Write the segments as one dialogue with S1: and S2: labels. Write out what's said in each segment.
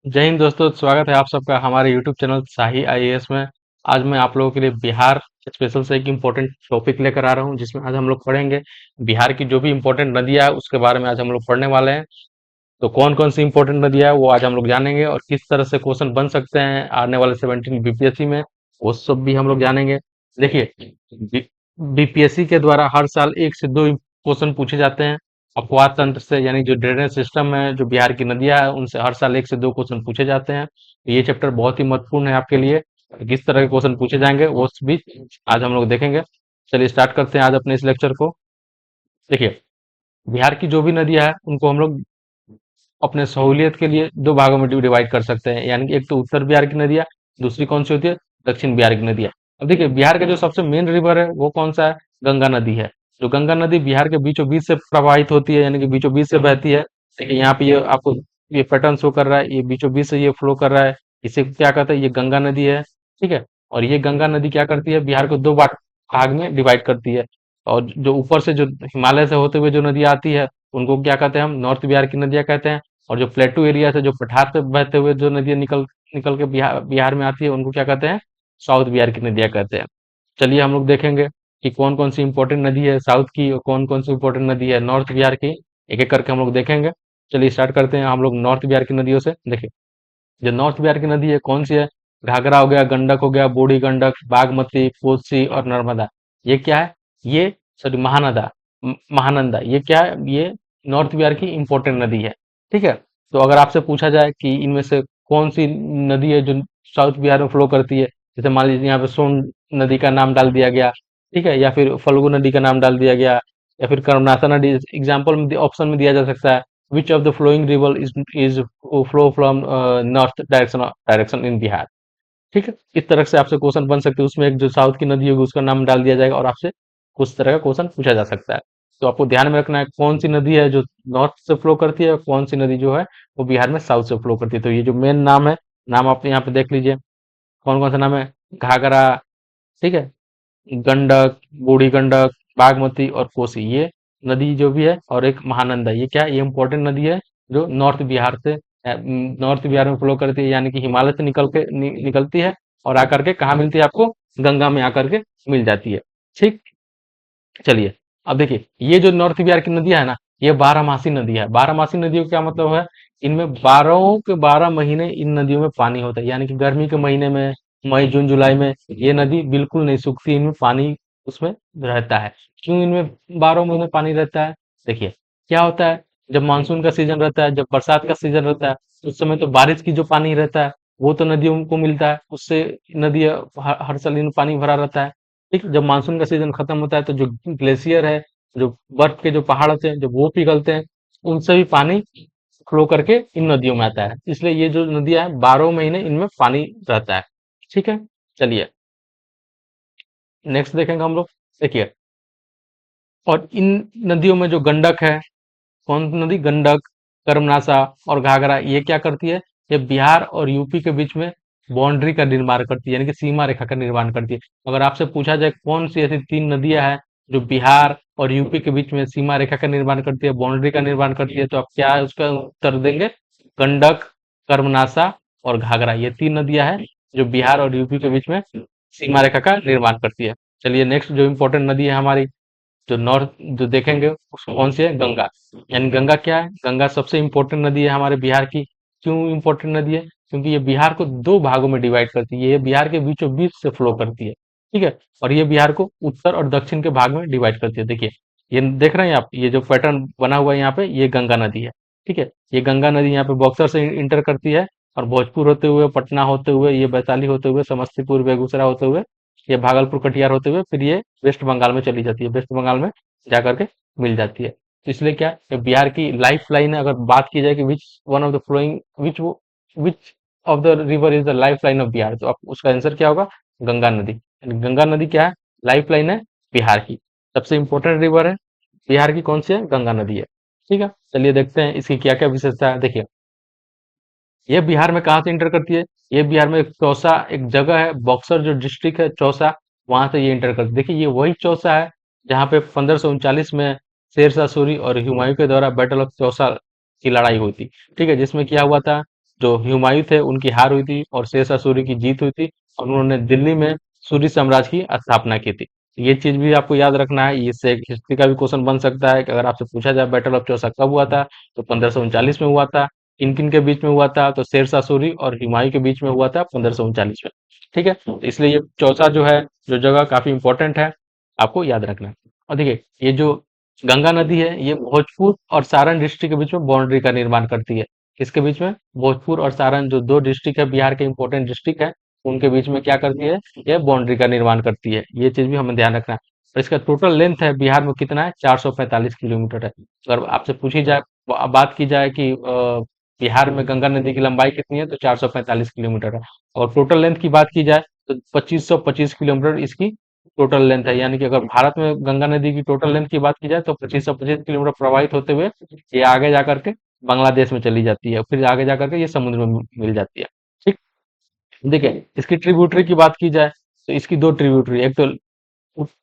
S1: जय हिंद दोस्तों, स्वागत है आप सबका हमारे यूट्यूब चैनल शाही आईएएस में। आज मैं आप लोगों के लिए बिहार स्पेशल से एक इम्पोर्टेंट टॉपिक लेकर आ रहा हूं, जिसमें आज हम लोग पढ़ेंगे बिहार की जो भी इम्पोर्टेंट नदियां है उसके बारे में आज हम लोग पढ़ने वाले हैं। तो कौन कौन सी इम्पोर्टेंट नदियां है वो आज हम लोग जानेंगे, और किस तरह से क्वेश्चन बन सकते हैं आने वाले 17 बीपीएससी में, वो सब भी हम लोग जानेंगे। देखिए, बीपीएससी के द्वारा हर साल एक से दो क्वेश्चन पूछे जाते हैं। अपवाद तंत्र से, यानी जो ड्रेनेज सिस्टम है, जो बिहार की नदियां है, उनसे हर साल एक से दो क्वेश्चन पूछे जाते हैं। तो ये चैप्टर बहुत ही महत्वपूर्ण है आपके लिए। किस तरह के क्वेश्चन पूछे जाएंगे वो भी आज हम लोग देखेंगे। चलिए स्टार्ट करते हैं आज अपने इस लेक्चर को। देखिए, बिहार की जो भी नदियां है उनको हम लोग अपने सहूलियत के लिए दो भागों में डिवाइड कर सकते हैं, यानी कि एक तो उत्तर बिहार की नदियां, दूसरी कौन सी होती है, दक्षिण बिहार की नदियां। अब देखिए, बिहार का जो सबसे मेन रिवर है वो कौन सा है, गंगा नदी है। जो गंगा नदी बिहार के बीचों बीच से प्रवाहित होती है, यानी कि बीचों बीच से बहती है। देखिए यहाँ पे ये आपको ये पैटर्न शो कर रहा है, ये बीचों बीच से ये फ्लो कर रहा है। इसे क्या कहते हैं, ये गंगा नदी है। ठीक है। और ये गंगा नदी क्या करती है, बिहार को दो भाग में डिवाइड करती है। और जो ऊपर से जो हिमालय से होते हुए जो नदी आती है, उनको क्या कहते हैं, हम नॉर्थ बिहार की नदियां कहते हैं। और जो प्लेटू एरिया से, जो पठार से बहते हुए जो नदियां निकल निकल के बिहार बिहार में आती है, उनको क्या कहते हैं, साउथ बिहार की नदियां कहते हैं। चलिए हम लोग देखेंगे कि कौन कौन सी इंपॉर्टेंट नदी है साउथ की, और कौन कौन सी इंपॉर्टेंट नदी है नॉर्थ बिहार की। एक एक करके हम लोग देखेंगे। चलिए स्टार्ट करते हैं हम लोग नॉर्थ बिहार की नदियों से। देखिए, जो नॉर्थ बिहार की नदी है कौन सी है, घाघरा हो गया, गंडक हो गया, बूढ़ी गंडक, बागमती, कोसी और नर्मदा। ये क्या है, ये सॉरी महानदा, महानंदा, ये क्या है, ये नॉर्थ बिहार की इंपॉर्टेंट नदी है। ठीक है। तो अगर आपसे पूछा जाए कि इनमें से कौन सी नदी है जो साउथ बिहार में फ्लो करती है, जैसे मान लीजिए यहाँ पे सोन नदी का नाम डाल दिया गया, ठीक है, या फिर फल्गु नदी का नाम डाल दिया गया, या फिर कर्मनासा नदी एग्जाम्पल में ऑप्शन में दिया जा सकता है। Which of the flowing river is flow from north direction in Bihar. ठीक है। इस तरह से आपसे क्वेश्चन बन सकते हैं, उसमें एक जो साउथ की नदी होगी उसका नाम डाल दिया जाएगा और आपसे कुछ तरह का क्वेश्चन पूछा जा सकता है। तो आपको ध्यान में रखना है कौन सी नदी है जो नॉर्थ से फ्लो करती है, और कौन सी नदी जो है वो बिहार में साउथ से फ्लो करती है। तो ये जो मेन नाम है, नाम आप यहाँ पे देख लीजिए, कौन कौन सा नाम है, घाघरा, ठीक है, गंडक, बूढ़ी गंडक, बागमती और कोसी, ये नदी जो भी है, और एक महानंदा, ये क्या है, ये इंपॉर्टेंट नदी है जो नॉर्थ बिहार से नॉर्थ बिहार में फ्लो करती है, यानी कि हिमालय से निकलती है और आकर के कहाँ मिलती है आपको, गंगा में आकर के मिल जाती है। ठीक। चलिए, अब देखिए, ये जो नॉर्थ बिहार की नदियां है ना, ये बारहमासी नदी है। बारहमासी नदियों का क्या मतलब है, इनमें 12 के 12 महीने इन नदियों में पानी होता है, यानी कि गर्मी के महीने में, मई जून जुलाई में, ये नदी बिल्कुल नहीं सूखती, इनमें पानी उसमें रहता है। क्यों इनमें 12 महीने पानी रहता है, देखिए क्या होता है, जब मानसून का सीजन रहता है, जब बरसात का सीजन रहता है, उस समय तो बारिश की जो पानी रहता है वो तो नदियों को मिलता है, उससे नदी हर साल इनमें पानी भरा रहता है। ठीक, जब मानसून का सीजन खत्म होता है तो जो ग्लेशियर है, जो बर्फ के जो पहाड़ होते हैं, जब वो पिघलते हैं, उनसे भी पानी फ्लो करके इन नदियों में आता है। इसलिए ये जो नदियां हैं 12 महीने इनमें पानी रहता है। ठीक है। चलिए नेक्स्ट देखेंगे हम लोग। देखिए, और इन नदियों में जो गंडक है, कौन सी नदी, गंडक, कर्मनासा और घाघरा, ये क्या करती है, ये बिहार और यूपी के बीच में बाउंड्री का निर्माण करती है, यानी कि सीमा रेखा का निर्माण करती है। अगर आपसे पूछा जाए कौन सी ऐसी तीन नदियां हैं जो बिहार और यूपी के बीच में सीमा रेखा का निर्माण करती है, बाउंड्री का निर्माण करती है, तो आप क्या उसका उत्तर देंगे, गंडक, कर्मनासा और घाघरा, ये तीन नदियां हैं जो बिहार और यूपी के बीच में सीमा रेखा का निर्माण करती है। चलिए नेक्स्ट जो इंपॉर्टेंट नदी है हमारी, जो नॉर्थ जो देखेंगे उसको कौन सी है, गंगा। यानी गंगा क्या है, गंगा सबसे इंपॉर्टेंट नदी है हमारे बिहार की। क्यों इंपॉर्टेंट नदी है, क्योंकि ये बिहार को दो भागों में डिवाइड करती है, ये बिहार के बीचों बीच से फ्लो करती है। ठीक है। और ये बिहार को उत्तर और दक्षिण के भाग में डिवाइड करती है। देखिए, ये देख रहे हैं आप, ये जो पैटर्न बना हुआ है यहाँ पे, ये गंगा नदी है। ठीक है। ये गंगा नदी यहाँ पे बक्सर से इंटर करती है, और भोजपुर होते हुए, पटना होते हुए, ये वैशाली होते हुए, समस्तीपुर, बेगूसराय होते हुए, ये भागलपुर, कटिहार होते हुए, फिर ये वेस्ट बंगाल में चली जाती है, वेस्ट बंगाल में जा करके मिल जाती है। तो इसलिए क्या है, बिहार की लाइफ लाइन है। अगर बात की जाए कि which one of the flowing which of the river is the life line of Bihar, तो आप उसका आंसर क्या होगा, गंगा नदी। यानी गंगा नदी क्या है, लाइफ लाइन है बिहार की। सबसे इंपॉर्टेंट रिवर है बिहार की, कौन सी है, गंगा नदी है। ठीक है। चलिए देखते हैं इसकी क्या क्या विशेषता है। देखिए, ये बिहार में कहाँ से इंटर करती है, ये बिहार में एक चौसा एक जगह है, बक्सर जो डिस्ट्रिक्ट है, चौसा, वहां से ये इंटर करती है। देखिए, ये वही चौसा है जहाँ पे 1539 में शेरशाह सूरी और हुमायूं के द्वारा बैटल ऑफ चौसा की लड़ाई हुई थी। ठीक है, जिसमें क्या हुआ था, जो हुमायूं थे उनकी हार हुई थी और शेर शाह सूरी की जीत हुई थी, और उन्होंने दिल्ली में सूरी साम्राज्य की स्थापना की थी। ये चीज भी आपको याद रखना है, इससे एक हिस्ट्री का भी क्वेश्चन बन सकता है कि अगर आपसे पूछा जाए बैटल ऑफ चौसा कब हुआ था, तो 1539 में हुआ था। किन किन के बीच में हुआ था, तो शेर शाह सूरी और हुमायूं के बीच में हुआ था 1539 में। ठीक है, तो इसलिए ये चौसा जो है, जो जगह काफी इंपॉर्टेंट है, आपको याद रखना है। और देखिए, ये जो गंगा नदी है, ये भोजपुर और सारण डिस्ट्रिक्ट के बीच में बाउंड्री का निर्माण करती है। किसके बीच में? भोजपुर और सारण, जो दो डिस्ट्रिक्ट है, बिहार के इंपॉर्टेंट डिस्ट्रिक्ट है, उनके बीच में क्या करती है, ये बाउंड्री का निर्माण करती है। ये चीज भी हमें ध्यान रखना है। और इसका टोटल लेंथ है बिहार में कितना है, 445 किलोमीटर है। अगर आपसे पूछी जाए, बात की जाए कि बिहार में गंगा नदी की लंबाई कितनी है, तो 445 किलोमीटर है। और टोटल लेंथ की बात की जाए, तो 2525 किलोमीटर इसकी टोटल लेंथ है। यानी कि अगर भारत में गंगा नदी की टोटल लेंथ की बात की जाए, तो 2525 किलोमीटर प्रवाहित होते हुए ये आगे जाकर के बांग्लादेश में चली जाती है, फिर आगे जाकर के ये समुद्र में मिल जाती है। ठीक। देखिए, इसकी ट्रिब्यूटरी की बात की जाए, तो इसकी दो ट्रिब्यूटरी, एक तो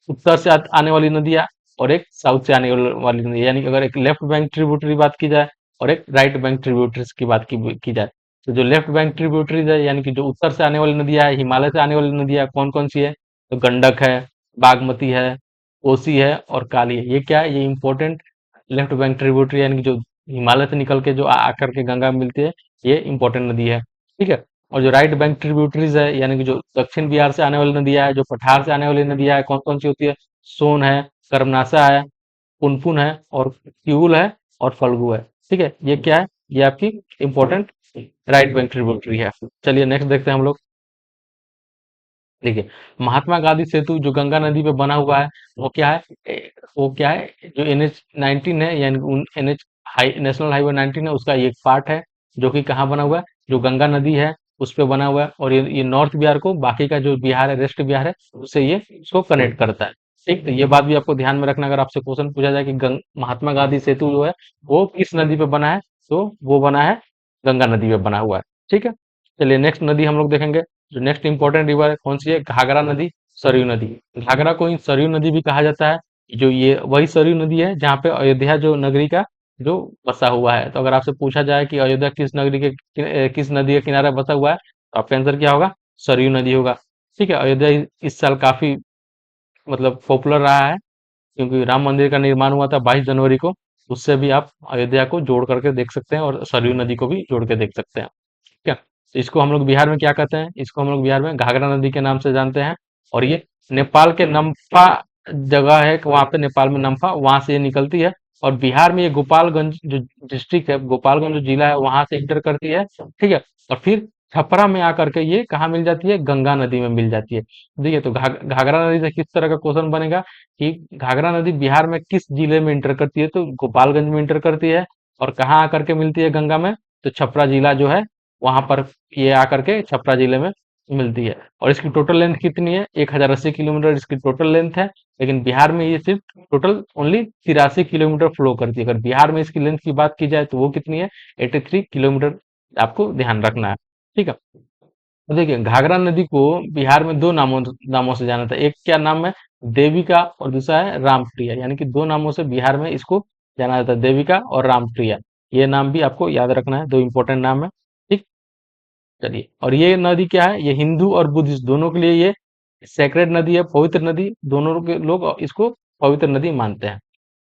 S1: उत्तर से आने वाली नदियां, और एक साउथ से आने वाली नदी। यानी कि अगर एक लेफ्ट बैंक ट्रिब्यूटरी बात की जाए और एक राइट बैंक ट्रिब्यूटरीज की बात की जाए, तो जो लेफ्ट बैंक ट्रिब्यूटरीज है, यानी कि जो उत्तर से आने वाली नदियां है, हिमालय से आने वाली नदियां कौन कौन सी है, तो गंडक है, बागमती है, कोसी है और काली है। ये क्या है, ये इंपॉर्टेंट लेफ्ट बैंक ट्रिब्यूटरी, यानी कि जो हिमालय से निकल के जो आकर के गंगा में मिलती है, ये इंपॉर्टेंट नदी है। ठीक है। और जो राइट बैंक ट्रिब्यूटरीज है, यानी कि जो दक्षिण बिहार से आने वाली नदियां है, जो पठार से आने वाली नदियां है, कौन कौन सी होती है, सोन है, कर्मनाशा है, पुनपुन है और किऊल है और फल्गु है। ठीक है, ये क्या है, ये आपकी इंपॉर्टेंट राइट बैंक ट्रिब्यूटरी है। चलिए नेक्स्ट देखते हैं हम लोग। देखिए, महात्मा गांधी सेतु जो गंगा नदी पे बना हुआ है, वो क्या है, वो क्या है, जो NH-19 है, यानी NH नेशनल हाईवे 19 है, उसका ये एक पार्ट है, जो कि कहाँ बना हुआ है, जो गंगा नदी है उस पे बना हुआ है। और ये नॉर्थ बिहार को बाकी का जो बिहार है, वेस्ट बिहार है, उससे ये उसको कनेक्ट करता है। ठीक, तो ये बात भी आपको ध्यान में रखना। अगर आपसे क्वेश्चन पूछा जाए कि महात्मा गांधी सेतु जो है वो किस नदी पे बना है, तो वो बना है गंगा नदी पे बना हुआ है। ठीक है। चलिए नेक्स्ट नदी हम लोग देखेंगे। जो नेक्स्ट इंपॉर्टेंट रिवर है कौन सी है, घाघरा नदी, सरयू नदी। घाघरा को ही सरयू नदी भी कहा जाता है। जो ये वही सरयू नदी है जहाँ पे अयोध्या जो नगरी का जो बसा हुआ है। तो अगर आपसे पूछा जाए कि अयोध्या किस नगरी के किस नदी के किनारे बसा हुआ है, तो आपका आंसर क्या होगा, सरयू नदी होगा। ठीक है। अयोध्या इस साल काफी मतलब पॉपुलर रहा है, क्योंकि राम मंदिर का निर्माण हुआ था 22 जनवरी को। उससे भी आप अयोध्या को जोड़ करके देख सकते हैं और सरयू नदी को भी जोड़ के देख सकते हैं। ठीक है। तो इसको हम लोग बिहार में क्या कहते हैं, इसको हम लोग बिहार में घाघरा नदी के नाम से जानते हैं। और ये नेपाल के नम्फा जगह है, वहां पे नेपाल में नम्फा, वहां से ये निकलती है। और बिहार में ये गोपालगंज जो डिस्ट्रिक्ट है, गोपालगंज जो जिला है, वहां से इंटर करती है। ठीक है। और फिर छपरा में आकर के ये कहाँ मिल जाती है, गंगा नदी में मिल जाती है। देखिए, तो घाघरा नदी से किस तरह का क्वेश्चन बनेगा कि घाघरा नदी बिहार में किस जिले में इंटर करती है, तो गोपालगंज में इंटर करती है। और कहाँ आकर के मिलती है गंगा में, तो छपरा जिला जो है वहां पर ये आकर के छपरा जिले में मिलती है। और इसकी टोटल लेंथ कितनी है, 1080 किलोमीटर इसकी टोटल लेंथ है। लेकिन बिहार में ये सिर्फ टोटल ओनली 83 किलोमीटर फ्लो करती है। अगर बिहार में इसकी लेंथ की बात की जाए, तो वो कितनी है, 83 किलोमीटर। आपको ध्यान रखना है। ठीक है। तो देखिए, घाघरा नदी को बिहार में दो नामों नामों से जाना था। एक क्या नाम है, देविका, और दूसरा है रामप्रिया। यानी कि दो नामों से बिहार में इसको जाना जाता है, देविका और रामप्रिया। ये नाम भी आपको याद रखना है, दो इंपॉर्टेंट नाम है। ठीक। चलिए, और ये नदी क्या है, ये हिंदू और बुद्धिस्ट दोनों के लिए ये सेक्रेड नदी है, पवित्र नदी। दोनों के लोग इसको पवित्र नदी मानते हैं।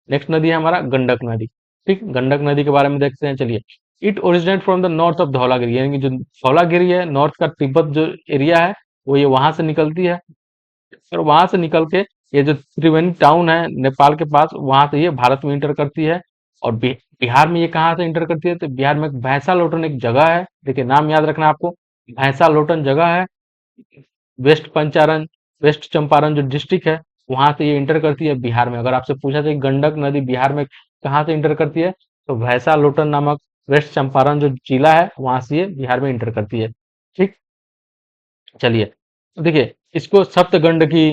S1: नेक्स्ट नदी है हमारा गंडक नदी। ठीक, गंडक नदी के बारे में देखते हैं। चलिए, it originate from the north of Dhaulagiri, यानी कि जो धौलागिरी है, नॉर्थ का तिब्बत जो एरिया है, वो ये वहां से निकलती है। फिर वहां से निकल के ये जो त्रिवेणी टाउन है नेपाल के पास, वहां से ये भारत में इंटर करती है। और बिहार में ये कहाँ से इंटर करती है, तो बिहार में भैंसा लोटन एक जगह है, देखिए नाम याद रखना आपको, भैंसा लोटन जगह है। वेस्ट पंचारण, वेस्ट चंपारण जो डिस्ट्रिक्ट है, वहां से ये इंटर करती है बिहार में। अगर आपसे पूछा जाए कि गंडक नदी बिहार में कहाँ से इंटर करती है, तो भैंसा लोटन नामक वेस्ट चंपारण जो जिला है, वहां से ये बिहार में इंटर करती है। ठीक। चलिए, तो देखिए, इसको सप्तगंडकी,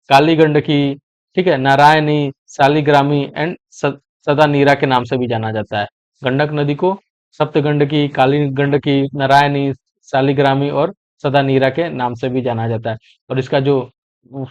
S1: काली गंडकी, ठीक है, नारायणी, शालिग्रामी एंड सदा नीरा के नाम से भी जाना जाता है। गंडक नदी को सप्तगंडकी, काली गंडकी, नारायणी, शालिग्रामी और सदा नीरा के नाम से भी जाना जाता है। और इसका जो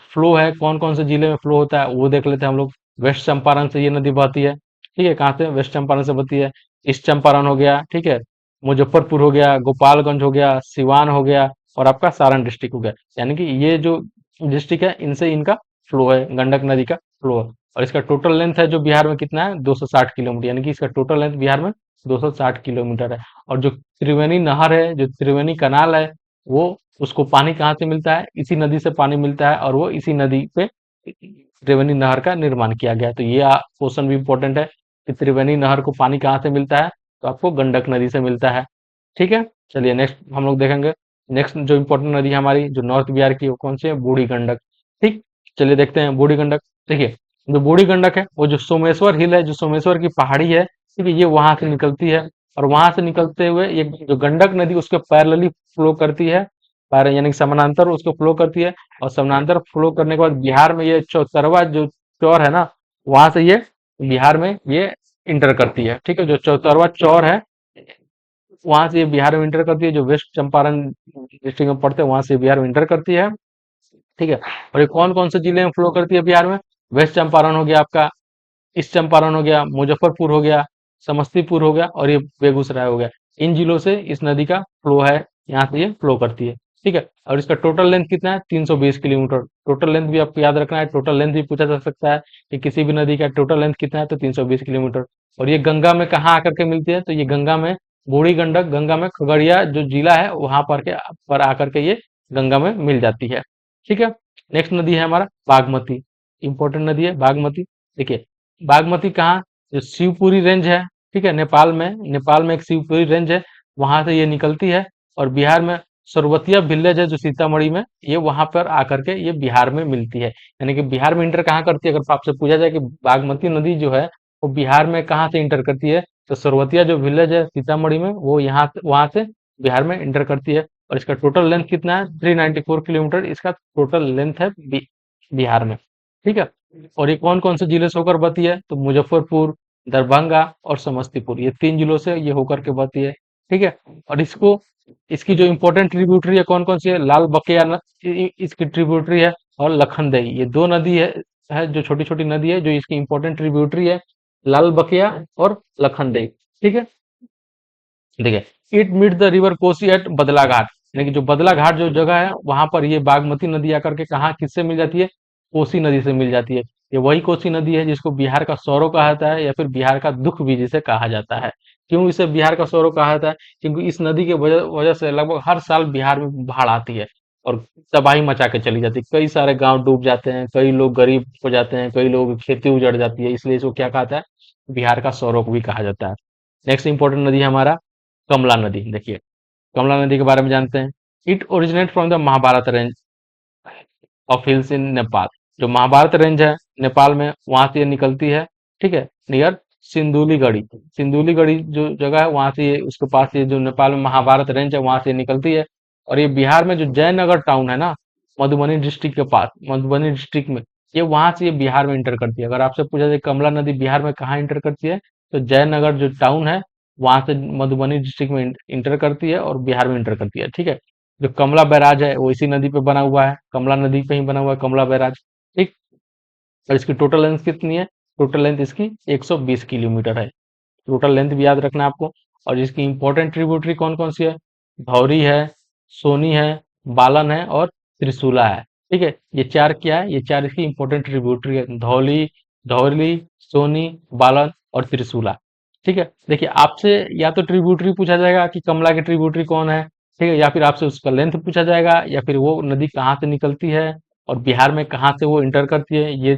S1: फ्लो है, कौन कौन से जिले में फ्लो होता है, वो देख लेते हैं हम लोग। वेस्ट चंपारण से ये नदी बहती है। ठीक है, कहाँ से, वेस्ट चंपारण से बहती है। ईस्ट चंपारण हो गया, ठीक है, मुजफ्फरपुर हो गया, गोपालगंज हो गया, सिवान हो गया और आपका सारण डिस्ट्रिक्ट हो गया। यानी कि ये जो डिस्ट्रिक्ट है इनसे इनका फ्लो है, गंडक नदी का फ्लो है। और इसका टोटल लेंथ है जो बिहार में कितना है, 260 किलोमीटर। यानी कि इसका टोटल लेंथ बिहार में 260 किलोमीटर है। और जो त्रिवेणी नहर है, जो त्रिवेणी कनाल है, वो उसको पानी कहाँ से मिलता है, इसी नदी से पानी मिलता है, और वो इसी नदी पे त्रिवेणी नहर का निर्माण किया गया है। तो ये क्वेश्चन भी इंपॉर्टेंट है कि त्रिवेणी नहर को पानी कहाँ से मिलता है, तो आपको गंडक नदी से मिलता है। ठीक है, चलिए नेक्स्ट हम लोग देखेंगे। नेक्स्ट जो इंपॉर्टेंट नदी है हमारी जो नॉर्थ बिहार की, वो कौन सी है, बूढ़ी गंडक। ठीक, चलिए देखते हैं बूढ़ी गंडक। देखिए, जो बूढ़ी गंडक है वो जो सोमेश्वर हिल है, जो सोमेश्वर की पहाड़ी है, ठीक है, ये वहां से निकलती है। और वहां से निकलते हुए ये जो गंडक नदी उसके पैरेलली फ्लो करती है, यानी कि समानांतर उसको फ्लो करती है। और समानांतर फ्लो करने के बाद बिहार में ये चौतरवा जो चौर है ना, वहां से ये बिहार में ये इंटर करती है। ठीक है, जो चौतरवा चौर है वहां से ये बिहार में इंटर करती है, जो वेस्ट चंपारण डिस्ट्रिक्ट में पड़ते हैं वहां से बिहार में इंटर करती है। ठीक है, और ये कौन कौन से जिले में फ्लो करती है बिहार में, वेस्ट चंपारण हो गया आपका, ईस्ट चंपारण हो गया, मुजफ्फरपुर हो गया, समस्तीपुर हो गया और ये बेगूसराय हो गया। इन जिलों से इस नदी का फ्लो है, यहाँ से ये फ्लो करती है। ठीक है, और इसका टोटल लेंथ कितना है, 320 किलोमीटर। टोटल लेंथ भी आपको याद रखना है, टोटल लेंथ भी पूछा जा सकता है कि किसी भी नदी का टोटल लेंथ कितना है, तो 320 किलोमीटर। और ये गंगा में कहाँ आकर के मिलती है, तो ये गंगा में, बूढ़ी गंडक गंगा में खगड़िया जो जिला है वहां पर आकर के ये गंगा में मिल जाती है। ठीक है, नेक्स्ट नदी है हमारा बागमती। इंपॉर्टेंट नदी है बागमती। देखिए, बागमती कहाँ, जो शिवपुरी रेंज है, ठीक है, नेपाल में एक शिवपुरी रेंज है, वहां से ये निकलती है। और बिहार में सोरबतिया विलेज है जो सीतामढ़ी में, ये वहां पर आकर के ये बिहार में मिलती है। यानी कि बिहार में इंटर कहाँ करती है, अगर आपसे पूछा जाए कि बागमती नदी जो है वो बिहार में कहाँ से इंटर करती है, तो सोरबतिया जो विलेज है सीतामढ़ी में, वो यहाँ वहां से बिहार में इंटर करती है। और इसका टोटल लेंथ कितना है, 394 किलोमीटर इसका टोटल लेंथ है बिहार में। ठीक है, और ये कौन कौन से जिले से होकर बहती है, तो मुजफ्फरपुर, दरभंगा और समस्तीपुर, ये तीन जिलों से ये होकर के बहती है। ठीक है, और इसको, इसकी जो इंपॉर्टेंट ट्रिब्यूटरी है कौन कौन सी है, लाल बकेया इसकी ट्रिब्यूटरी है, और लखनदेई, ये दो नदी है जो छोटी छोटी नदी है जो इसकी इंपॉर्टेंट ट्रिब्यूटरी है, लाल बकेया और लखनदेई। ठीक है, देखिए, it meet the river Kosi at Badla Ghat. यानी कि जो बदला घाट जो जगह है वहां पर ये बागमती नदी आकर के कहाँ किससे मिल जाती है, कोसी नदी से मिल जाती है। ये वही कोसी नदी है जिसको बिहार का सौरो कहा जाता है, या फिर बिहार का दुख भी जिसे कहा जाता है। क्यों इसे बिहार का सौरो कहा जाता है, क्योंकि इस नदी की वजह वजह से लगभग हर साल बिहार में बाढ़ आती है और तबाही मचा के चली जाती है। कई सारे गांव डूब जाते हैं, कई लोग गरीब हो जाते हैं, कई लोग की खेती उजड़ जाती है, इसलिए इसको क्या कहता है, बिहार का सौरव भी कहा जाता है। नेक्स्ट इंपॉर्टेंट नदी है हमारा कमला नदी। देखिए, कमला नदी के बारे में जानते हैं। It originate from the Mahabharat range of hills in Nepal. जो महाभारत रेंज है नेपाल में, वहां से ये निकलती है। ठीक है, नियर सिंदुलीगढ़ी। सिंदुलीगढ़ी जो जगह है वहां से ये, उसके पास ये जो नेपाल में महाभारत रेंज है वहां से ये निकलती है। और ये बिहार में जो जयनगर टाउन है ना, मधुबनी डिस्ट्रिक्ट के पास, मधुबनी डिस्ट्रिक्ट में, ये वहां से ये बिहार में इंटर करती है। अगर आपसे पूछा जाए कमला नदी बिहार में कहाँ इंटर करती है, तो जयनगर जो टाउन है वहां से मधुबनी डिस्ट्रिक्ट में इंटर करती है और बिहार में इंटर करती है। ठीक है, जो कमला बैराज है वो इसी नदी पे बना हुआ है, कमला नदी पे ही बना हुआ है कमला बैराज। ठीक, और इसकी टोटल लेंथ कितनी है, टोटल लेंथ इसकी 120 किलोमीटर है। टोटल लेंथ भी याद रखना है आपको। और इसकी इंपॉर्टेंट ट्रिब्यूटरी कौन कौन सी है, धौरी है, सोनी है, बालन है और त्रिशूला है। ठीक है, ये चार क्या है, ये चार इसकी इंपॉर्टेंट ट्रिब्यूटरी है, धौली, धौली, सोनी, बालन और त्रिशूला। ठीक है, देखिए आपसे या तो ट्रिब्यूटरी पूछा जाएगा कि कमला की ट्रिब्यूटरी कौन है, ठीक है, या फिर आपसे उसका लेंथ पूछा जाएगा, या फिर वो नदी कहाँ से निकलती है और बिहार में कहाँ से वो इंटर करती है। ये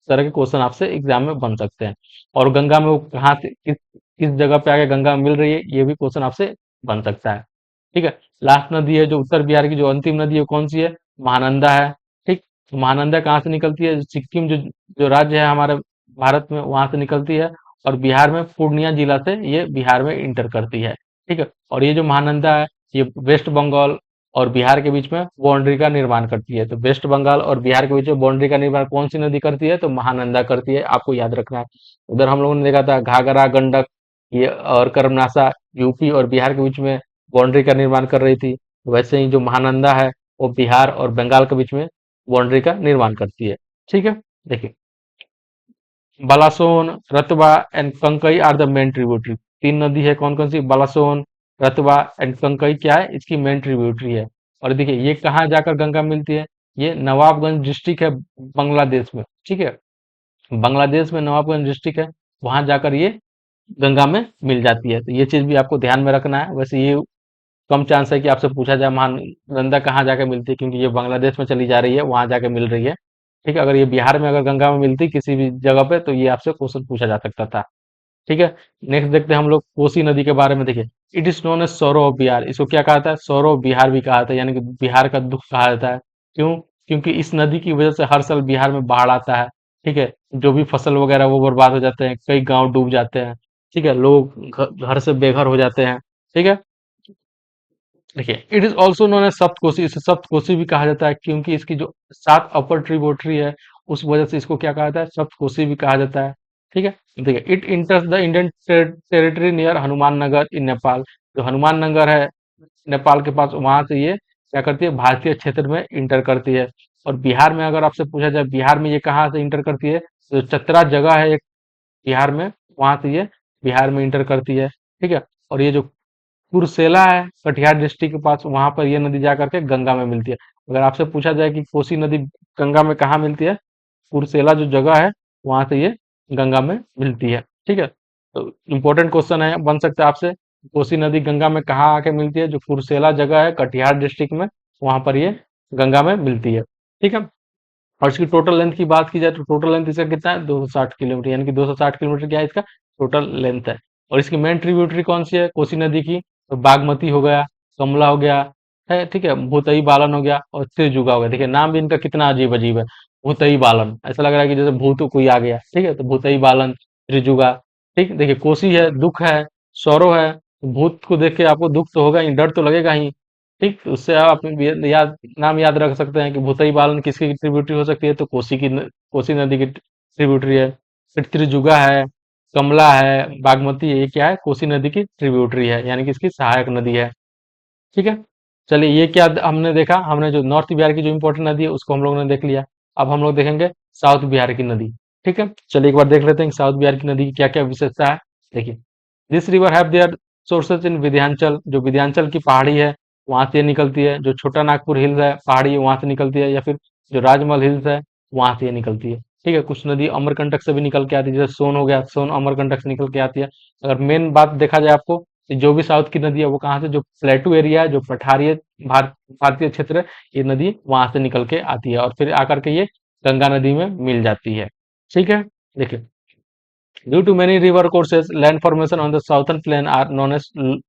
S1: तरह के क्वेश्चन आपसे एग्जाम में बन सकते हैं। और गंगा में वो कहाँ से किस जगह पे आके गंगा मिल रही है, ये भी क्वेश्चन आपसे बन सकता है। ठीक है, लास्ट नदी है जो उत्तर बिहार की जो अंतिम नदी है वो कौन सी है, महानंदा है। ठीक, तो महानंदा कहाँ से निकलती है, सिक्किम जो जो राज्य है हमारे भारत में वहां से निकलती है। और बिहार में पूर्णिया जिला से ये बिहार में इंटर करती है। ठीक है, और ये जो महानंदा है ये वेस्ट बंगाल और बिहार के बीच में बाउंड्री का निर्माण करती है। तो वेस्ट बंगाल और बिहार के बीच में बाउंड्री का निर्माण कौन सी नदी करती है, तो महानंदा करती है, आपको याद रखना है। उधर हम लोगों ने देखा था घाघरा, गंडक, ये और कर्मनासा, यूपी और बिहार के बीच में बाउंड्री का निर्माण कर रही थी। वैसे ही जो महानंदा है वो बिहार और बंगाल के बीच में बाउंड्री का निर्माण करती है। ठीक है, देखिए, Balason, Ratwa and Kankai are the main tributary. तीन नदी है कौन कौन सी, बालासोन, रतवा एंड कंकई क्या है, इसकी मेन ट्रिब्यूटरी है। और देखिए ये कहाँ जाकर गंगा मिलती है, ये नवाबगंज डिस्ट्रिक्ट है बांग्लादेश में, ठीक है। बांग्लादेश में नवाबगंज डिस्ट्रिक्ट है, वहां जाकर ये गंगा में मिल जाती है। तो ये चीज भी आपको ध्यान में रखना है। वैसे ये कम चांस है कि आपसे पूछा जाए महानंदा कहाँ जाके मिलती है, क्योंकि ये बांग्लादेश में चली जा रही है, वहां जाके मिल रही है। ठीक है, अगर ये बिहार में अगर गंगा में मिलती किसी भी जगह पे, तो ये आपसे क्वेश्चन पूछा जा सकता था। ठीक है। नेक्स्ट देखते हैं हम लोग कोसी नदी के बारे में। देखिए it is known as sorrow of Bihar, इसको क्या कहा जाता है, सौरो ऑफ बिहार भी कहा जाता है, यानी कि बिहार का दुख कहा जाता है। क्यों? क्योंकि इस नदी की वजह से हर साल बिहार में बाढ़ आता है। ठीक है, जो भी फसल वगैरह वो बर्बाद हो जाते हैं, कई गांव डूब जाते हैं। ठीक है, लोग घर से बेघर हो जाते हैं। ठीक है। देखिए it is also known as Saptakosi, इसे सप्तकोसी भी कहा जाता है, क्योंकि इसकी जो 7 अपर ट्रिब्यूटरी है, उस वजह से इसको क्या कहा जाता है, सप्तकोसी भी कहा जाता है। ठीक है। देखिए it enters the Indian territory near Hanuman Nagar in Nepal, जो हनुमान नगर है नेपाल के पास, वहां से ये क्या करती है, भारतीय क्षेत्र में इंटर करती है। और बिहार में अगर आपसे पूछा जाए बिहार में ये कहाँ से इंटर करती है, तो चतरा जगह है एक बिहार में, वहां से ये बिहार में इंटर करती है। ठीक है। और ये जो कुर्सेला है कटिहार डिस्ट्रिक्ट के पास, वहां पर ये नदी जा करके गंगा में मिलती है। अगर आपसे पूछा जाए कि कोसी नदी गंगा में कहाँ मिलती है, कुर्सेला जो जगह है वहां से ये गंगा में मिलती है। ठीक है। तो इंपॉर्टेंट क्वेश्चन है, बन सकता है आपसे, कोसी नदी गंगा में कहाँ आके मिलती है, जो कुर्सेला जगह है कटिहार डिस्ट्रिक्ट में, वहां पर ये गंगा में मिलती है। ठीक है। और इसकी टोटल लेंथ की बात की जाए तो टोटल लेंथ इसका कितना है, 260 किलोमीटर, यानी कि 260 किलोमीटर क्या है इसका टोटल लेंथ है। और इसकी मेन ट्रिब्यूटरी कौन सी है कोसी नदी की, तो बागमती हो गया, कमला हो गया है, ठीक है, भूतई बालन हो गया और त्रिजुगा हो गया। देखिए नाम भी इनका कितना अजीब अजीब है, भूतई बालन, ऐसा लग रहा है कि जैसे भूत कोई आ गया। ठीक है, तो भूतई बालन, त्रिजुगा। ठीक, देखिए कोसी है, दुख है, सौरव है। भूत को देख के आपको दुख तो होगा ही, डर तो लगेगा ही। ठीक, तो उससे आप याद नाम याद रख सकते हैं कि भूतई बालन किसकी ट्रिब्यूटरी हो सकती है, तो कोसी नदी की ट्रिब्यूटरी है। फिर त्रिजुगा है, कमला है, बागमती है, ये क्या है, कोसी नदी की ट्रिब्यूटरी है, यानी कि इसकी सहायक नदी है। ठीक है। चलिए ये क्या हमने देखा, हमने जो नॉर्थ बिहार की जो इंपॉर्टेंट नदी है उसको हम लोग ने देख लिया। अब हम लोग देखेंगे साउथ बिहार की नदी। ठीक है, चलिए एक बार देख लेते हैं कि साउथ बिहार की नदी की क्या क्या विशेषता है। देखिए this river have their sources in Vindhyachal, जो विंध्याचल की पहाड़ी है वहां से ये निकलती है। जो छोटा नागपुर हिल्स है पहाड़ी है, वहां से निकलती है, या फिर जो राजमहल हिल्स है वहां से ये निकलती है। ठीक है, कुछ नदी अमरकंटक से भी निकल के आती है, जैसे सोन हो गया, सोन अमरकंटक से निकल के आती है। अगर मेन बात देखा जाए आपको, तो जो भी साउथ की नदी है वो कहाँ से, जो प्लेटू एरिया है, जो पठारीय भारतीय क्षेत्र है, ये नदी वहां से निकल के आती है और फिर आकर के ये गंगा नदी में मिल जाती है। ठीक है। देखिए due to many river courses land formation on the southern plain are known as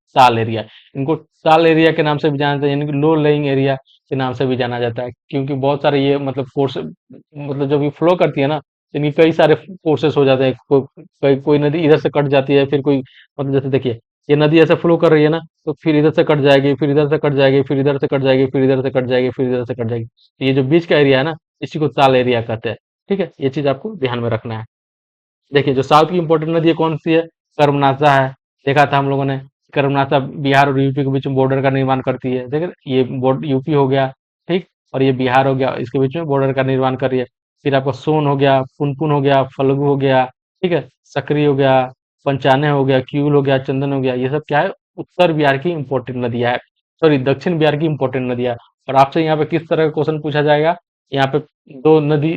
S1: Sal area, इनको साल एरिया के नाम से भी जाना जाता है, यानी कि लो लेइंग एरिया के नाम से भी जाना जाता है, क्योंकि बहुत सारे ये मतलब कोर्स मतलब जब ये फ्लो करती है ना, तो इनके कई सारे कोर्सेस हो जाते हैं। कोई नदी इधर से कट जाती है, फिर कोई मतलब जैसे देखिए ये नदी ऐसे फ्लो कर रही है ना, तो फिर इधर से कट जाएगी, फिर इधर से कट जाएगी, फिर इधर से कट जाएगी, फिर इधर से कट जाएगी, फिर इधर से कट जाएगी। तो ये जो बीच का एरिया है ना, इसी को ताल एरिया कहते हैं। ठीक है, ये चीज आपको ध्यान में रखना है। देखिए जो साउथ की इंपॉर्टेंट नदी है कौन सी है, कर्मनाशा है। देखा था हम लोगों ने, कर्मनाशा बिहार और यूपी के बीच में बॉर्डर का निर्माण करती है। देखिए ये बॉर्डर यूपी हो गया, ठीक, और ये बिहार हो गया, इसके बीच में बॉर्डर का निर्माण कर रही है। फिर आपका सोन हो गया, पुनपुन हो गया, फल्गु हो गया, ठीक है, सकरी हो गया, पंचाने हो गया, क्यूल हो गया, चंदन हो गया, ये सब क्या है, उत्तर बिहार की इंपॉर्टेंट नदियां है, सॉरी दक्षिण बिहार की इंपॉर्टेंट नदियां। और आपसे यहाँ पे किस तरह का क्वेश्चन पूछा जाएगा, यहाँ पे दो नदी,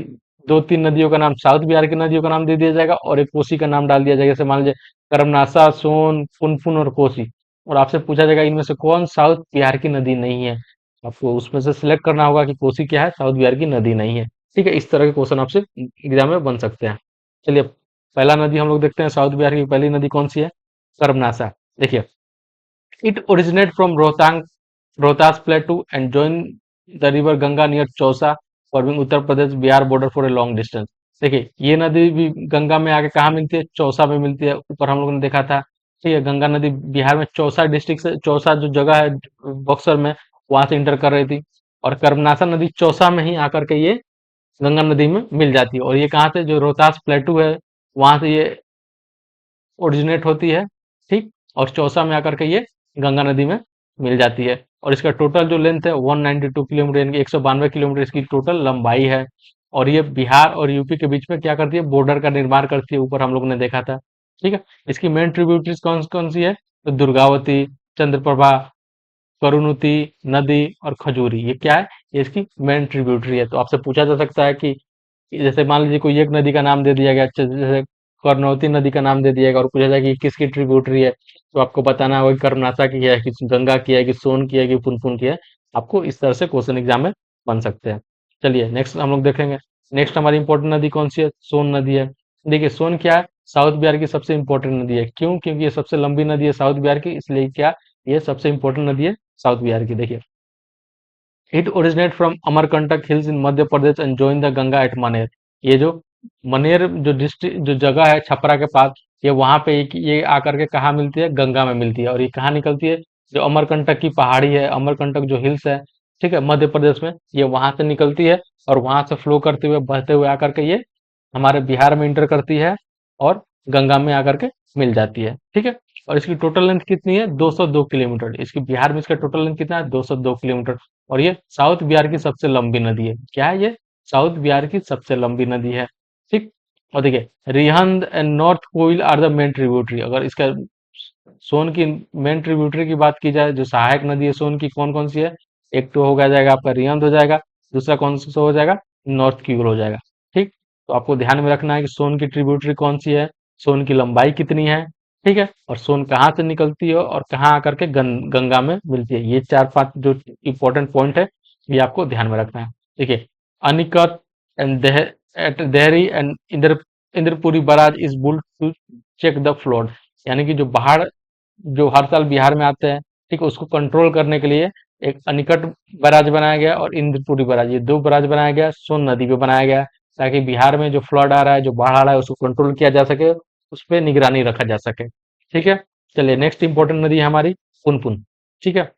S1: दो तीन नदियों का नाम, साउथ बिहार की नदियों का नाम दे दिया जाएगा और एक कोसी का नाम डाल दिया जाएगा। जैसे मान लीजिए कर्मनासा, सोन, पुनपुन और कोसी, और आपसे पूछा जाएगा इनमें से कौन साउथ बिहार की नदी नहीं है, आपको उसमें से सिलेक्ट करना होगा कि कोसी क्या है, साउथ बिहार की नदी नहीं है। ठीक है, इस तरह के क्वेश्चन आपसे एग्जाम में बन सकते हैं। चलिए पहला नदी हम लोग देखते हैं, साउथ बिहार की पहली नदी कौन सी है, कर्मनासा। देखिए it originate from Rohtang Rohtas प्लेटू and join the river Ganga near Chausa, forming Uttar Pradesh Bihar border for a long distance. देखिए ये नदी भी गंगा में आके कहाँ मिलती है, चौसा में मिलती है, ऊपर हम लोगों ने देखा था। ठीक है, गंगा नदी बिहार में चौसा डिस्ट्रिक्ट से, चौसा जो जगह है बक्सर में, वहां से इंटर कर रही थी। और कर्मनासा नदी चौसा में ही आकर के ये गंगा नदी में मिल जाती है। और ये कहाँ से, जो रोहतास प्लेटू है वहां से ये ओरिजिनेट होती है। ठीक, और चौसा में आकर के ये गंगा नदी में मिल जाती है। और इसका टोटल जो लेंथ है 192 किलोमीटर, यानी कि 192 किलोमीटर इसकी टोटल लंबाई है। और ये बिहार और यूपी के बीच में क्या करती है, बॉर्डर का निर्माण करती है, ऊपर हम लोग ने देखा था। ठीक है, इसकी मेन ट्रिब्यूटरीज कौन कौन सी है, तो दुर्गावती, चंद्रप्रभा, करुणुती नदी और खजूरी, ये क्या है? ये इसकी मेन ट्रिब्यूटरी है। तो आपसे पूछा जा सकता है कि जैसे मान लीजिए कोई एक नदी का नाम दे दिया गया, जैसे कर्णवती नदी का नाम दे दिया गया और पूछा जाए कि किसकी ट्रिब्यूटरी है, तो आपको बताना होगा कि कर्मनाशा की है, कि गंगा की है, कि सोन की है, कि पुनपुन की है। आपको इस तरह से क्वेश्चन एग्जाम में बन सकते हैं। चलिए नेक्स्ट हम लोग देखेंगे। नेक्स्ट हमारी इंपॉर्टेंट नदी कौन सी है? सोन नदी है। देखिए सोन क्या है? साउथ बिहार की सबसे इंपॉर्टेंट नदी है। क्यों? क्योंकि ये सबसे लंबी नदी है साउथ बिहार की, इसलिए क्या, ये सबसे इंपॉर्टेंट नदी है साउथ बिहार की। देखिए, it originate from Amarkantak hills in Madhya Pradesh and join the Ganga at Maner. ये जो मनेर जो डिस्ट्रिक्ट जो जगह है छपरा के पास, ये वहां पे ये आकर के कहाँ मिलती है? गंगा में मिलती है। और ये कहाँ निकलती है? जो अमरकंटक की पहाड़ी है, अमरकंटक जो हिल्स है, ठीक है, मध्य प्रदेश में, ये वहां से निकलती है और वहां से फ्लो करते हुए बहते हुए आकर के ये हमारे बिहार में इंटर करती है और गंगा में आकर के मिल जाती है। ठीक है, और इसकी टोटल लेंथ कितनी है? 202 किलोमीटर। इसकी बिहार में इसका टोटल लेंथ कितना है? 202 किलोमीटर। और ये साउथ बिहार की सबसे लंबी नदी है। क्या है ये? साउथ बिहार की सबसे लंबी नदी है। ठीक। और देखिए, Rihand and north Koel are the main tributary. अगर इसका सोन की मेन ट्रिब्यूटरी की बात की जाए, जो सहायक नदी है सोन की, कौन कौन सी है? एक तो हो गया जाएगा आपका रिहंद हो जाएगा, दूसरा कौन सा हो जाएगा? नॉर्थ क्यूल हो जाएगा। ठीक। तो आपको ध्यान में रखना है कि सोन की ट्रिब्यूटरी कौन सी है, सोन की लंबाई कितनी है, ठीक है, और सोन कहाँ से निकलती है और कहाँ आकर के गंगा में मिलती है। ये चार पांच जो इंपॉर्टेंट पॉइंट है, ये आपको ध्यान में रखना है। देखिए, anicut and at Dehri and Indrapuri barrage is built to check the flood. यानी कि जो बाढ़ जो हर साल बिहार में आते हैं, ठीक है, उसको कंट्रोल करने के लिए एक अनिकट बैराज बनाया गया और इंद्रपुरी बैराज, ये दो बैराज बनाया गया, सोन नदी पे बनाया गया, ताकि बिहार में जो फ्लड आ रहा है, जो बाढ़ आ रहा है, उसको कंट्रोल किया जा सके, उस पर निगरानी रखा जा सके। ठीक है। चलिए नेक्स्ट इंपॉर्टेंट नदी है हमारी पुनपुन। ठीक है,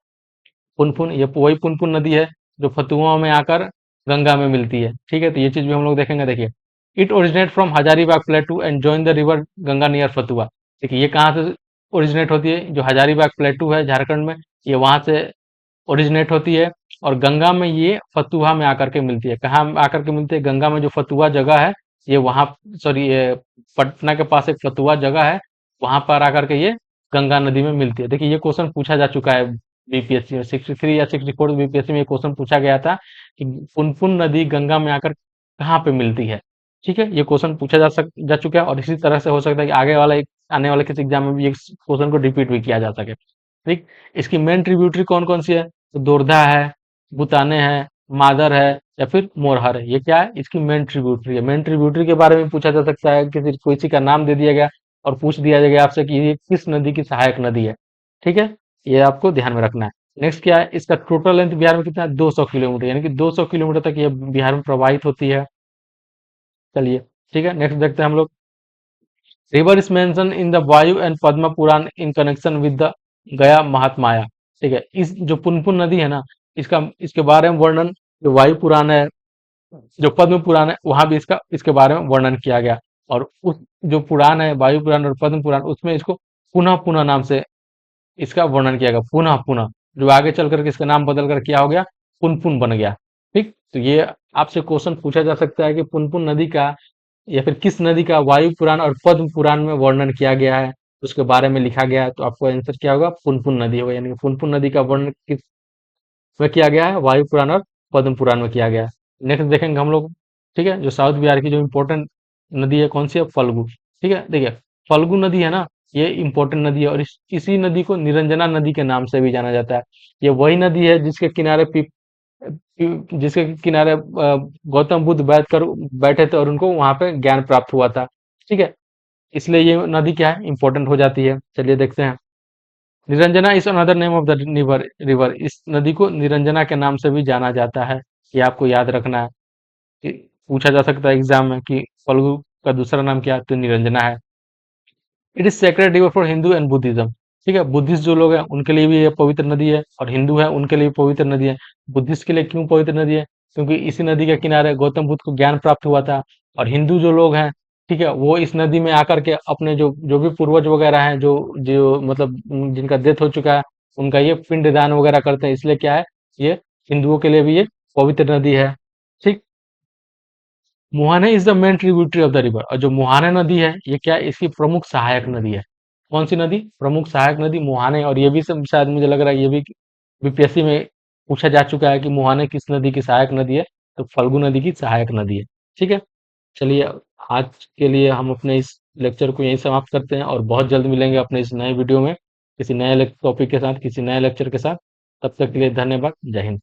S1: पुनपुन, ये वही पुनपुन नदी है जो फतुआ में आकर गंगा में मिलती है। ठीक है, तो ये चीज भी हम लोग देखेंगे। देखिए, it originate from Hazaribagh प्लेटू and join the river Ganga near Fatuha. देखिए, ये कहाँ से ओरिजिनेट होती है? जो हजारीबाग प्लेटू है झारखंड में, ये वहां से ओरिजिनेट होती है और गंगा में ये फतुहा में आकर के मिलती है। कहाँ आकर के मिलती है? गंगा में। जो फतुहा जगह है, ये वहां, सॉरी, ये पटना के पास एक फतुहा जगह है, वहां पर आकर के ये गंगा नदी में मिलती है। देखिए, ये क्वेश्चन पूछा जा चुका है बीपीएससी में, 63 या 64 बीपीएससी में ये क्वेश्चन पूछा गया था कि पुनपुन नदी गंगा में आकर कहाँ पे मिलती है। ठीक है, ये क्वेश्चन पूछा जा चुका है और इसी तरह से हो सकता है कि आगे वाला आने वाले किसी एग्जाम में भी इस क्वेश्चन को रिपीट भी किया जा सके। ठीक। इसकी मेन ट्रिब्यूटरी कौन कौन सी है? तो दोरधा है, बुताने है, मादर है, या फिर मोरहर है। ये क्या है? इसकी मेन ट्रिब्यूटरी है। मेन ट्रिब्यूटरी के बारे में पूछा जा सकता है, किसी किसी का नाम दे दिया गया और पूछ दिया जाएगा आपसे कि ये किस नदी की सहायक नदी है। ठीक है, ये आपको ध्यान में रखना है। नेक्स्ट क्या है? इसका टोटल लेंथ बिहार में कितना है? 200 किलोमीटर, यानी कि 200 किलोमीटर तक ये बिहार में प्रवाहित होती है। चलिए, ठीक है, नेक्स्ट देखते हैं हम लोग। River is mention in the Vayu and Padma Purana in connection with the Gaya Mahatmya. ठीक है, इस जो पुनपुन नदी है ना, इसका इसके बारे में वर्णन जो वायु पुराण है, जो पद्म पुराण है, वहां भी इसका इसके बारे में वर्णन किया गया। और उस जो पुराण है, वायु पुराण और पद्म पुराण, उसमें इसको पुनः पुनः नाम से इसका वर्णन किया गया, पुनः पुनः, जो आगे चल करके इसका नाम बदल कर क्या हो गया? पुनपुन बन गया। ठीक। तो ये आपसे क्वेश्चन पूछा जा सकता है कि पुनपुन नदी का या फिर किस नदी का वायु पुराण और पद्म पुराण में वर्णन किया गया है, उसके बारे में लिखा गया है। तो आपको आंसर क्या होगा? पुनपुन नदी होगा। यानी कि पुनपुन नदी का वर्णन किस में किया गया है? वायु पुराण और पद्म पुराण में किया गया है। नेक्स्ट देखेंगे हम लोग। ठीक है, जो साउथ बिहार की जो इंपॉर्टेंट नदी है, कौन सी है? फल्गु। ठीक है, देखिए, फल्गु नदी है ना, ये इंपॉर्टेंट नदी है और इसी नदी को निरंजना नदी के नाम से भी जाना जाता है। ये वही नदी है जिसके किनारे जिसके किनारे गौतम बुद्ध बैठ कर बैठे थे और उनको वहां पे ज्ञान प्राप्त हुआ था। ठीक है, इसलिए ये नदी क्या है? इंपॉर्टेंट हो जाती है। चलिए देखते हैं। Niranjana is another name of the river. इस नदी को निरंजना के नाम से भी जाना जाता है। ये आपको याद रखना है कि पूछा जा सकता है एग्जाम में कि फल्गु का दूसरा नाम क्या है? तो निरंजना है। It is sacred river for Hindu and Buddhism. ठीक है, बुद्धिस्ट जो लोग हैं उनके लिए भी ये पवित्र नदी है और हिंदू है उनके लिए भी पवित्र नदी है। बुद्धिस्ट के लिए क्यों पवित्र नदी है? क्योंकि इसी नदी के किनारे गौतम बुद्ध को ज्ञान प्राप्त हुआ था। और हिंदू जो लोग हैं, ठीक है, वो इस नदी में आकर के अपने जो जो भी पूर्वज वगैरह हैं, जो जो मतलब जिनका डेथ हो चुका है, उनका ये पिंड दान वगैरह करते हैं। इसलिए क्या है? ये हिंदुओं के लिए भी ये पवित्र नदी है। ठीक। मुहाने is the main tributary of the river. और जो मुहाने नदी है, ये क्या है? इसकी प्रमुख सहायक नदी है। कौन सी नदी? प्रमुख सहायक नदी मुहाने। और ये भी सब शायद मुझे लग रहा है ये भी बीपीएससी में पूछा जा चुका है कि मुहाने किस नदी की सहायक नदी है? तो फल्गु नदी की सहायक नदी है। ठीक है। चलिए, आज के लिए हम अपने इस लेक्चर को यहीं समाप्त करते हैं और बहुत जल्द मिलेंगे अपने इस नए वीडियो में किसी नए टॉपिक के साथ, किसी नए लेक्चर के साथ। तब तक के लिए धन्यवाद। जय हिंद।